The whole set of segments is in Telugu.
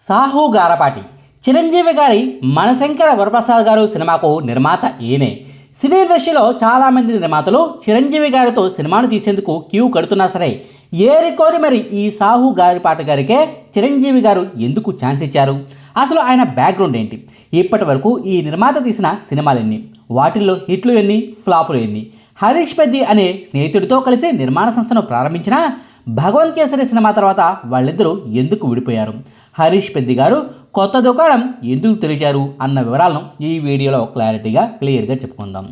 సాహు గారపాటి చిరంజీవి గారి మనశంకర వరప్రసాద్ గారు సినిమాకు నిర్మాత ఈయనే. సినీ ఇండస్ట్రీలో చాలామంది నిర్మాతలు చిరంజీవి గారితో సినిమాను తీసేందుకు క్యూ కడుతున్నా సరే ఏరికోరి మరి ఈ సాహు గారిపాటి గారికే చిరంజీవి గారు ఎందుకు ఛాన్స్ ఇచ్చారు? అసలు ఆయన బ్యాక్గ్రౌండ్ ఏంటి? ఇప్పటి వరకు ఈ నిర్మాత తీసిన సినిమాలు ఎన్ని? వాటిల్లో హిట్లు ఎన్ని, ఫ్లాపులు ఎన్ని? హరీష్ పెద్ది అనే స్నేహితుడితో కలిసి నిర్మాణ సంస్థను ప్రారంభించిన భగవంత్ కేసరి సినిమా తర్వాత వాళ్ళిద్దరూ ఎందుకు విడిపోయారు? హరీష్ పెద్ది గారు కొత్త దుకాణం ఎందుకు తెరిచారు అన్న వివరాలను ఈ వీడియోలో క్లియర్గా చెప్పుకుందాం.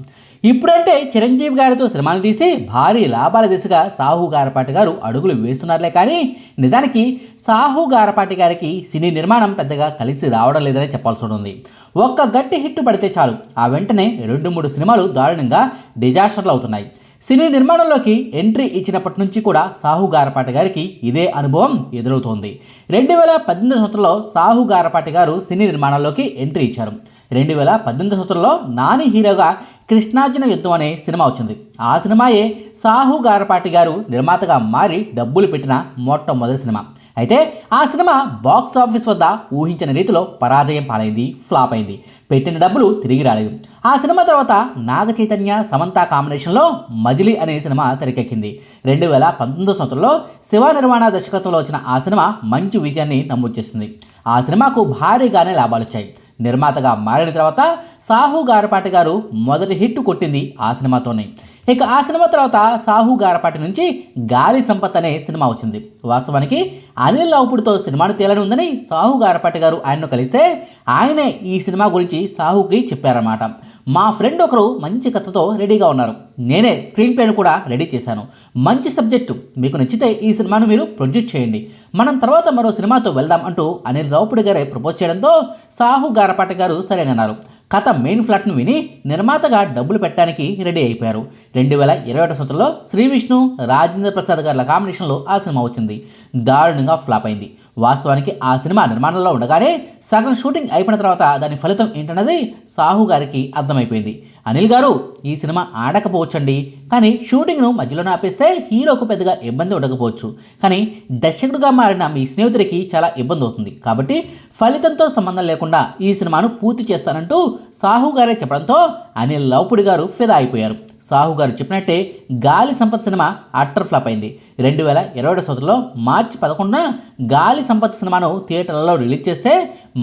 ఇప్పుడంటే చిరంజీవి గారితో సినిమాలు తీసి భారీ లాభాల దిశగా సాహు గారపాటి గారు అడుగులు వేస్తున్నారులే, కానీ నిజానికి సాహు గారపాటి గారికి సినీ నిర్మాణం పెద్దగా కలిసి రావడం లేదని చెప్పాల్సి ఉంటుంది. ఒక్క గట్టి హిట్ పడితే చాలు, ఆ వెంటనే 2-3 సినిమాలు దారుణంగా డిజాస్టర్లు అవుతున్నాయి. సినీ నిర్మాణంలోకి ఎంట్రీ ఇచ్చినప్పటి నుంచి కూడా సాహు గారపాటి గారికి ఇదే అనుభవం ఎదురవుతోంది. 2018 సంవత్సరంలో సాహు గారపాటి గారు సినీ నిర్మాణంలోకి ఎంట్రీ ఇచ్చారు. 2018 సంవత్సరంలో నాని హీరోగా కృష్ణార్జున యుద్ధం అనే సినిమా వచ్చింది. ఆ సినిమాయే సాహు గారపాటి గారు నిర్మాతగా మారి డబ్బులు పెట్టిన మొట్టమొదటి సినిమా. అయితే ఆ సినిమా బాక్స్ ఆఫీస్ వద్ద ఊహించిన రీతిలో పరాజయం పాలైంది, ఫ్లాప్ అయింది. పెట్టిన డబ్బులు తిరిగి రాలేదు. ఆ సినిమా తర్వాత నాగ చైతన్య, సమంత కాంబినేషన్లో మజిలీ అనే సినిమా తెరకెక్కింది. 2019 సంవత్సరంలో శివ నిర్మాణ దర్శకత్వంలో వచ్చిన ఆ సినిమా మంచి విజయాన్ని నమోదు చేసింది. ఆ సినిమాకు భారీగానే లాభాలు వచ్చాయి. నిర్మాతగా మారిన తర్వాత సాహు గారపాటి గారు మొదటి హిట్ కొట్టింది ఆ సినిమాతోనే. ఇక ఆ సినిమా తర్వాత సాహు గారపాటి నుంచి గాలి సంపత్ అనే సినిమా వచ్చింది. వాస్తవానికి అనిల్ రావుపూడితో సినిమాను తేలని ఉందని సాహు గారపాటి గారు ఆయన్ను కలిస్తే ఆయనే ఈ సినిమా గురించి సాహుకి చెప్పారన్నమాట. మా ఫ్రెండ్ ఒకరు మంచి కథతో రెడీగా ఉన్నారు, నేనే స్క్రీన్ ప్లేను కూడా రెడీ చేశాను, మంచి సబ్జెక్టు, మీకు నచ్చితే ఈ సినిమాను మీరు ప్రొడ్యూస్ చేయండి, మనం తర్వాత మరో సినిమాతో వెళ్దాం అంటూ అనిల్ రావుపూడి గారే ప్రపోజ్ చేయడంతో సాహు గారపాటి గారు సరేనన్నారు. కథ మెయిన్ ఫ్లాట్ను విని నిర్మాతగా డబ్బులు పెట్టడానికి రెడీ అయిపోయారు. 2021 సంవత్సరంలో శ్రీ విష్ణు, రాజేంద్ర ప్రసాద్ గారి కాంబినేషన్లో ఆ సినిమా వచ్చింది. దారుణంగా ఫ్లాప్ అయింది. వాస్తవానికి ఆ సినిమా నిర్మాణంలో ఉండగానే సగం షూటింగ్ అయిపోయిన తర్వాత దాని ఫలితం ఏంటన్నది సాహు గారికి అర్థమైపోయింది. అనిల్ గారు, ఈ సినిమా ఆడకపోవచ్చండి, కానీ షూటింగ్ను మధ్యలోనే ఆపేస్తే హీరోకు పెద్దగా ఇబ్బంది ఉండకపోవచ్చు, కానీ దర్శకుడిగా మారిన మీ స్నేహితుడికి చాలా ఇబ్బంది అవుతుంది, కాబట్టి ఫలితంతో సంబంధం లేకుండా ఈ సినిమాను పూర్తి చేస్తానంటూ సాహు గారే చెప్పడంతో అనిల్ రావుపూడి గారు ఫిదా అయిపోయారు. సాహు గారు చెప్పినట్టే గాలి సంపత్ సినిమా అట్టర్ ఫ్లాప్ అయింది. 2021 సంవత్సరంలో మార్చి 11న గాలి సంపత్ సినిమాను థియేటర్లలో రిలీజ్ చేస్తే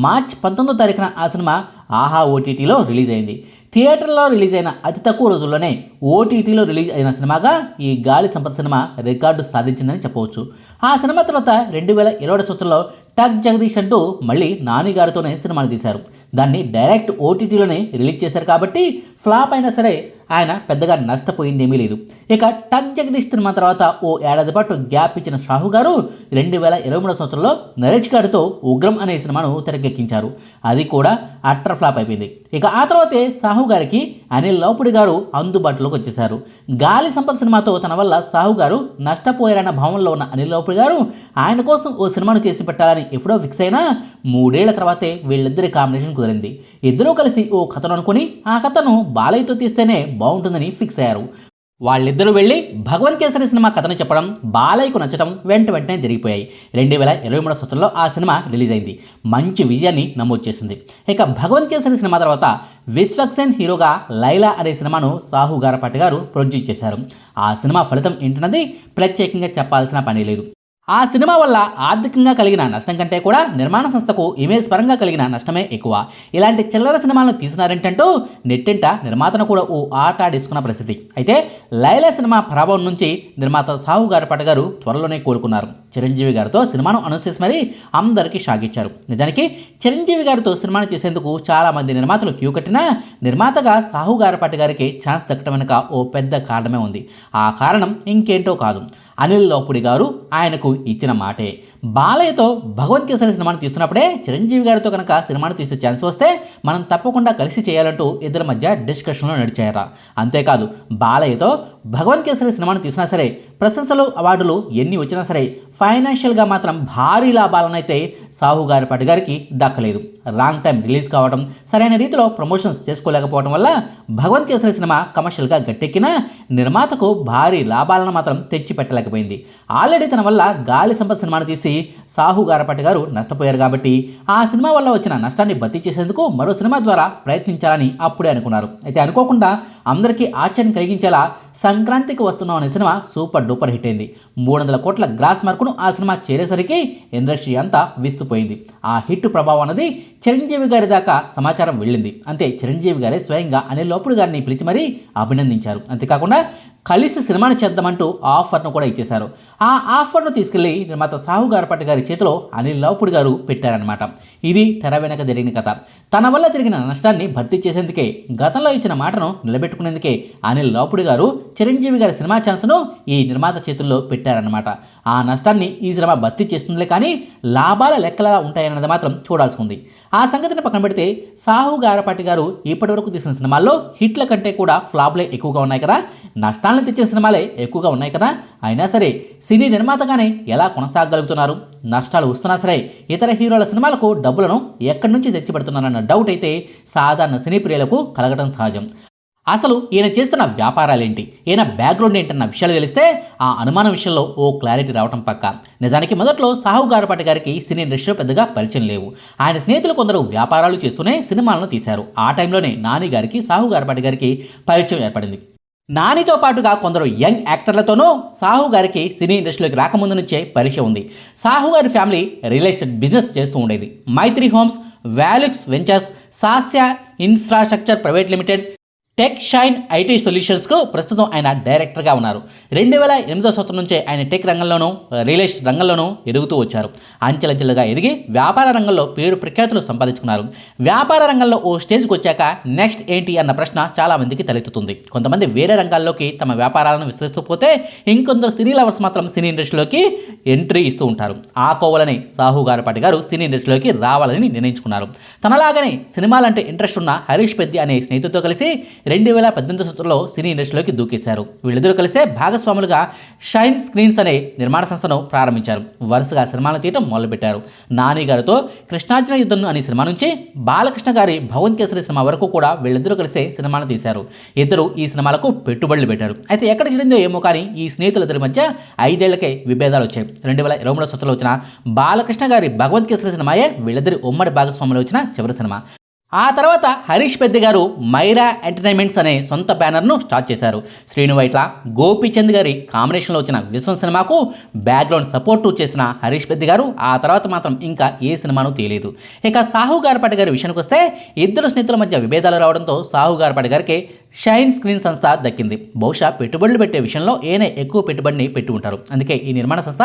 మార్చి 19వ తారీఖున ఆ సినిమా ఆహా ఓటీటీలో రిలీజ్ అయింది. థియేటర్లో రిలీజ్ అయిన అతి తక్కువ రోజుల్లోనే ఓటీటీలో రిలీజ్ అయిన సినిమాగా ఈ గాలి సంపత్ సినిమా రికార్డు సాధించిందని చెప్పవచ్చు. ఆ సినిమా తర్వాత 2020 సంవత్సరంలో టక్ జగదీష్ అంటూ మళ్ళీ నాని గారితోనే సినిమాను తీశారు. దాన్ని డైరెక్ట్ ఓటీటీలోనే రిలీజ్ చేశారు కాబట్టి ఫ్లాప్ అయినా సరే ఆయన పెద్దగా నష్టపోయిందేమీ లేదు. ఇక టక్ జగదీష్ సినిమా తర్వాత ఓ ఏడాది పాటు గ్యాప్ ఇచ్చిన సాహు గారు 2023 సంవత్సరంలో నరేష్ గారితో ఉగ్రం అనే సినిమాను తెరకెక్కించారు. అది కూడా అట్టర్ ఫ్లాప్ అయిపోయింది. ఇక ఆ తర్వాతే సాహు గారికి అనిల్ రావుపూడి గారు అందుబాటులోకి వచ్చేశారు. గాలి సంపత్ సినిమాతో తన వల్ల సాహు గారు నష్టపోయారన్న భావనలో ఉన్న అనిల్ రావుపూడి గారు ఆయన కోసం ఓ సినిమాను చేసి పెట్టాలని ఎప్పుడో ఫిక్స్ అయినా 3 ఏళ్ల తర్వాతే వీళ్ళిద్దరి కాంబినేషన్ కుదిరింది. ఇద్దరూ కలిసి ఓ కథను అనుకుని ఆ కథను బాలయ్యతో తీస్తేనే బాగుంటుందని ఫిక్స్ అయ్యారు. వాళ్ళిద్దరూ వెళ్ళి భగవంత్ కేసరి సినిమా కథను చెప్పడం బాలయ్యకు నచ్చడం వెంటనే జరిగిపోయాయి. 2023 సంవత్సరంలో ఆ సినిమా రిలీజ్ అయింది. మంచి విజయాన్ని నమోదు చేసింది. ఇక భగవంత్ కేసరి సినిమా తర్వాత విశ్వక్సేన్ హీరోగా లైలా అనే సినిమాను సాహు గారపాటి గారు ప్రొడ్యూస్ చేశారు. ఆ సినిమా ఫలితం ఏంటన్నది ప్రత్యేకంగా చెప్పాల్సిన పని లేదు. ఆ సినిమా వల్ల ఆర్థికంగా కలిగిన నష్టం కంటే కూడా నిర్మాణ సంస్థకు ఇమేజ్ పరంగా కలిగిన నష్టమే ఎక్కువ. ఇలాంటి చిల్లర సినిమాలను తీసినారంటూ నెట్టింట నిర్మాతను కూడా ఓ ఆట ఆడేసుకున్న పరిస్థితి. అయితే లైలా సినిమా ప్రభావం నుంచి నిర్మాత సాహు గారపాటి గారు త్వరలోనే కోలుకున్నారు. చిరంజీవి గారితో సినిమాను అనౌన్స్ చేసి మరీ అందరికీ షాక్ ఇచ్చారు. నిజానికి చిరంజీవి గారితో సినిమాను చేసేందుకు చాలామంది నిర్మాతలు క్యూ కట్టినా నిర్మాతగా సాహు గారపాటి గారికి ఛాన్స్ దక్కడం వెనుక ఓ పెద్ద కారణమే ఉంది. ఆ కారణం ఇంకేంటో కాదు, అనిల్ రావుపూడి గారు ఆయనకు ఇచ్చిన మాటే. బాలయ్యతో భగవంత్ కేసరి సినిమాను తీస్తున్నప్పుడే చిరంజీవి గారితో కనుక సినిమాను తీసే ఛాన్స్ వస్తే మనం తప్పకుండా కలిసి చేయాలంటూ ఇద్దరి మధ్య డిస్కషన్లు నడిచాయట. అంతేకాదు, బాలయ్యతో భగవంత్ కేసరి సినిమాను తీసినా సరే ప్రశంసలు, అవార్డులు ఎన్ని వచ్చినా సరే ఫైనాన్షియల్గా మాత్రం భారీ లాభాలనైతే సాహు గారపాటి గారికి దక్కలేదు. రాంగ్ టైం రిలీజ్ కావడం, సరైన రీతిలో ప్రమోషన్స్ చేసుకోలేకపోవడం వల్ల భగవంత్ కేసరి సినిమా కమర్షియల్గా గట్టెక్కినా నిర్మాతకు భారీ లాభాలను మాత్రం తెచ్చిపెట్టలేకపోయింది. ఆల్రెడీ తన వల్ల గాలి సంపత్ సినిమాను తీసి సాహు గారపాటి గారు నష్టపోయారు కాబట్టి ఆ సినిమా వల్ల వచ్చిన నష్టాన్ని భర్తీ చేసేందుకు మరో సినిమా ద్వారా ప్రయత్నించాలని అప్పుడే అనుకున్నారు. అయితే అనుకోకుండా అందరికీ ఆశ్చర్యం కలిగించేలా సంక్రాంతికి వస్తున్నాం అనే సినిమా సూపర్ డూపర్ హిట్ అయింది. 300 కోట్ల గ్రాస్ మార్కును ఆ సినిమా చేరేసరికి ఇండస్ట్రీ అంతా విస్తుపోయింది. ఆ హిట్ ప్రభావం అన్నది చిరంజీవి గారి దాకా సమాచారం వెళ్ళింది. అంతే చిరంజీవి గారే స్వయంగా అనిల్ రావిపూడి గారిని పిలిచి మరీ అభినందించారు. అంతేకాకుండా కలిసి సినిమాని చేద్దామంటూ ఆఫర్ను కూడా ఇచ్చేశారు. ఆ ఆఫర్ను తీసుకెళ్లి నిర్మాత సాహు గారపాటి గారి చేతిలో అనిల్ రావిపూడి గారు పెట్టారనమాట. ఇది తెర వెనక జరిగిన కథ. తన వల్ల జరిగిన నష్టాన్ని భర్తీ చేసేందుకే, గతంలో ఇచ్చిన మాటను నిలబెట్టుకునేందుకే అనిల్ రావిపూడి గారు చిరంజీవి గారి సినిమా ఛాన్స్ను ఈ నిర్మాత చేతుల్లో పెట్టారన్నమాట. ఆ నష్టాన్ని ఈ సినిమా భర్తీ చేస్తుందిలే కానీ లాభాల లెక్కలా ఉంటాయన్నది మాత్రం చూడాల్సి ఉంది. ఆ సంగతిని పక్కన పెడితే సాహు గారపాటి గారు ఇప్పటివరకు తీసిన సినిమాల్లో హిట్ల కంటే కూడా ఫ్లాప్లే ఎక్కువగా ఉన్నాయి కదా, నష్టాలను తెచ్చే సినిమాలే ఎక్కువగా ఉన్నాయి కదా. అయినా సరే సినీ నిర్మాతగానే ఎలా కొనసాగలుగుతున్నారు? నష్టాలు వస్తున్నా సరే ఇతర హీరోల సినిమాలకు డబ్బులను ఎక్కడి నుంచి తెచ్చిపెడుతున్నారన్న డౌట్ అయితే సాధారణ సినీ ప్రియులకు కలగడం సహజం. అసలు ఈయన చేస్తున్న వ్యాపారాలేంటి, ఈయన బ్యాక్గ్రౌండ్ ఏంటన్న విషయాలు తెలిస్తే ఆ అనుమానం విషయంలో ఓ క్లారిటీ రావటం పక్కా. నిజానికి మొదట్లో సాహు గారపాటి గారికి సినీ ఇండస్ట్రీలో పెద్దగా పరిచయం లేవు. ఆయన స్నేహితులు కొందరు వ్యాపారాలు చేస్తూనే సినిమాలను తీశారు. ఆ టైంలోనే నాని గారికి సాహు గారపాటి గారికి పరిచయం ఏర్పడింది. నానితో పాటుగా కొందరు యంగ్ యాక్టర్లతోనూ సాహు గారికి సినీ ఇండస్ట్రీలోకి రాకముందు నుంచే పరిచయం ఉంది. సాహు గారి ఫ్యామిలీ రియల్ ఎస్టేట్ బిజినెస్ చేస్తూ ఉండేది. Maitri Homes, Valuex Ventures, Saasya Infrastructure Private Limited, Tech Shine IT సొల్యూషన్స్కు ప్రస్తుతం ఆయన డైరెక్టర్గా ఉన్నారు. 2008 సంవత్సరం నుంచే ఆయన టెక్ రంగంలోనూ రియల్ ఎస్టేట్ రంగంలోనూ ఎదుగుతూ వచ్చారు. అంచెలంచెలుగా ఎదిగి వ్యాపార రంగంలో పేరు ప్రఖ్యాతులు సంపాదించుకున్నారు. వ్యాపార రంగంలో ఓ స్టేజ్కి వచ్చాక నెక్స్ట్ ఏంటి అన్న ప్రశ్న చాలామందికి తలెత్తుతుంది. కొంతమంది వేరే రంగాల్లోకి తమ వ్యాపారాలను విస్తరిస్తూ పోతే, ఇంకొందరు సినీ లవర్స్ మాత్రం సినీ ఇండస్ట్రీలోకి ఎంట్రీ ఇస్తూ ఉంటారు. ఆ కోవలని సాహు గారపాటి గారు సినీ ఇండస్ట్రీలోకి రావాలని నిర్ణయించుకున్నారు. తనలాగానే సినిమాలంటే ఇంట్రెస్ట్ ఉన్న హరీష్ పెద్ది అనే స్నేహితుడితో కలిసి 2018 సంవత్సరంలో సినీ ఇండస్ట్రీలోకి దూకేశారు. వీళ్ళిద్దరూ కలిసే భాగస్వాములుగా షైన్ స్క్రీన్స్ అనే నిర్మాణ సంస్థను ప్రారంభించారు. వరుసగా సినిమాలను తీయటం మొదలుపెట్టారు. నాని గారితో కృష్ణార్జున యుద్ధం అనే సినిమా నుంచి బాలకృష్ణ గారి భగవంత్ కేసరి సినిమా వరకు కూడా వీళ్ళిద్దరూ కలిసే సినిమాలు తీశారు. ఇద్దరు ఈ సినిమాలకు పెట్టుబడులు పెట్టారు. అయితే ఎక్కడ చెడిందో ఏమో కానీ ఈ స్నేహితులిద్దరి మధ్య 5 ఏళ్లకే విభేదాలు వచ్చాయి. 2023 సంవత్సరంలో వచ్చిన బాలకృష్ణ గారి భగవంత్ కేసరి సినిమాయే వీళ్ళిద్దరి ఉమ్మడి భాగస్వాములు వచ్చిన చివరి సినిమా. ఆ తర్వాత హరీష్ పెద్ది గారు మైరా ఎంటర్టైన్మెంట్స్ అనే సొంత బ్యానర్ను స్టార్ట్ చేశారు. శ్రీను వైట్ల, గోపీచంద్ గారి కాంబినేషన్లో వచ్చిన విశ్వం సినిమాకు బ్యాక్గ్రౌండ్ సపోర్టు చేసిన హరీష్ పెద్ది గారు ఆ తర్వాత మాత్రం ఇంకా ఏ సినిమాను తీయలేదు. ఇక సాహు గారపాటి గారి విషయానికి వస్తే ఇద్దరు స్నేహితుల మధ్య విభేదాలు రావడంతో సాహు గారపాటి గారికి షైన్ స్క్రీన్ సంస్థ దక్కింది. బహుశా పెట్టుబడులు పెట్టే విషయంలో ఈయన ఎక్కువ పెట్టుబడిని పెట్టి ఉంటారు. అందుకే ఈ నిర్మాణ సంస్థ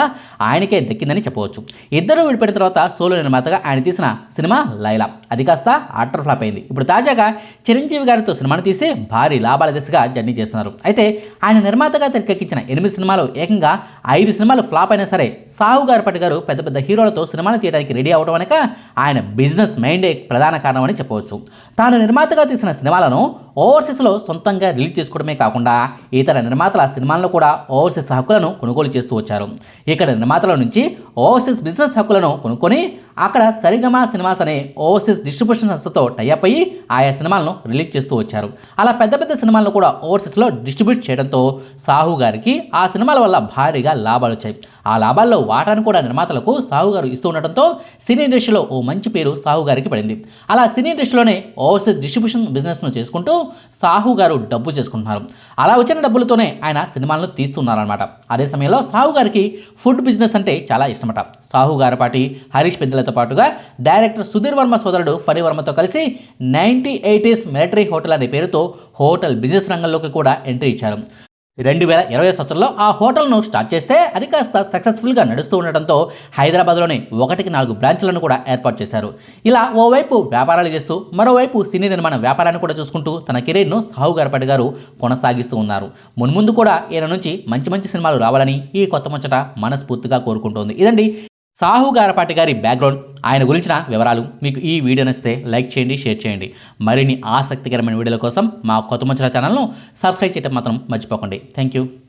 ఆయనకే దక్కిందని చెప్పవచ్చు. ఇద్దరు విడిపోయిన తర్వాత సోలో నిర్మాతగా ఆయన తీసిన సినిమా లైలా, అది కాస్త అటర్ ఫ్లాప్ అయింది. ఇప్పుడు తాజాగా చిరంజీవి గారితో సినిమాను తీసి భారీ లాభాల దిశగా జర్నీ చేస్తున్నారు. అయితే ఆయన నిర్మాతగా తెరకెక్కించిన 8 సినిమాలు ఏకంగా 5 సినిమాలు ఫ్లాప్ అయినా సరే సాహు గారపాటి గారు పెద్ద పెద్ద హీరోలతో సినిమాలు తీయడానికి రెడీ అవడం వెనక ఆయన బిజినెస్ మైండే ప్రధాన కారణం అని చెప్పవచ్చు. తాను నిర్మాతగా తీసిన సినిమాలను ఓవర్సీస్లో సొంతంగా రిలీజ్ చేసుకోవడమే కాకుండా ఇతర నిర్మాతల సినిమాలను కూడా ఓవర్సీస్ హక్కులను కొనుగోలు చేస్తూ వచ్చారు. ఇక్కడ నిర్మాతల నుంచి ఓవర్సీస్ బిజినెస్ హక్కులను కొనుక్కొని అక్కడ సరిగమా సినిమాస్ అనే ఓవర్సీస్ డిస్ట్రిబ్యూషన్ సంస్థతో టైఅప్ అయ్యి ఆయా సినిమాలను రిలీజ్ చేస్తూ వచ్చారు. అలా పెద్ద పెద్ద సినిమాలను కూడా ఓవర్సీస్లో డిస్ట్రిబ్యూట్ చేయడంతో సాహు గారికి ఆ సినిమాల వల్ల భారీగా లాభాలు వచ్చాయి. ఆ లాభాల్లో వాటాను కూడా నిర్మాతలకు సాహు గారు ఇస్తూ ఉండటంతో సినీ ఇండస్ట్రీలో ఓ మంచి పేరు సాహు గారికి పడింది. అలా సినీ ఇండస్ట్రీలోనే ఓవర్సీస్ డిస్ట్రిబ్యూషన్ బిజినెస్ను చేసుకుంటూ సాహు గారు డబ్బు చేసుకుంటున్నారు. అలా వచ్చిన డబ్బులతోనే ఆయన సినిమాలను తీస్తున్నారన్నమాట. అదే సమయంలో సాహు గారికి ఫుడ్ బిజినెస్ అంటే చాలా ఇష్టమట. సాహు గారపాటి, హరీష్ పెద్దలతో పాటుగా డైరెక్టర్ సుధీర్ వర్మ సోదరుడు ఫణి వర్మతో కలిసి 1980s మిలిటరీ హోటల్ అనే పేరుతో హోటల్ బిజినెస్ రంగంలోకి కూడా ఎంట్రీ ఇచ్చారు. 2020 సంవత్సరంలో ఆ హోటల్ను స్టార్ట్ చేస్తే అది కాస్త సక్సెస్ఫుల్గా నడుస్తూ ఉండటంతో హైదరాబాద్లోని 1కి 4 బ్రాంచ్లను కూడా ఏర్పాటు చేశారు. ఇలా ఓవైపు వ్యాపారాలు చేస్తూ మరోవైపు సినీ నిర్మాణ వ్యాపారాన్ని కూడా చూసుకుంటూ తన కెరీర్ను సాహు గారపాటి గారు కొనసాగిస్తూ ఉన్నారు. మున్ముందు కూడా ఈయన నుంచి మంచి మంచి సినిమాలు రావాలని ఈ కొత్త ముచ్చట మనస్ఫూర్తిగా కోరుకుంటోంది. ఇదండి సాహు గారపాటి గారి బ్యాక్గ్రౌండ్, ఆయన గురించిన వివరాలు. మీకు ఈ వీడియో నచ్చితే లైక్ చేయండి, షేర్ చేయండి. మరిన్ని ఆసక్తికరమైన వీడియోల కోసం మా కొత్త ముచ్చట ఛానల్ను సబ్స్క్రైబ్ చేయడం మాత్రం మర్చిపోకండి. Thank you.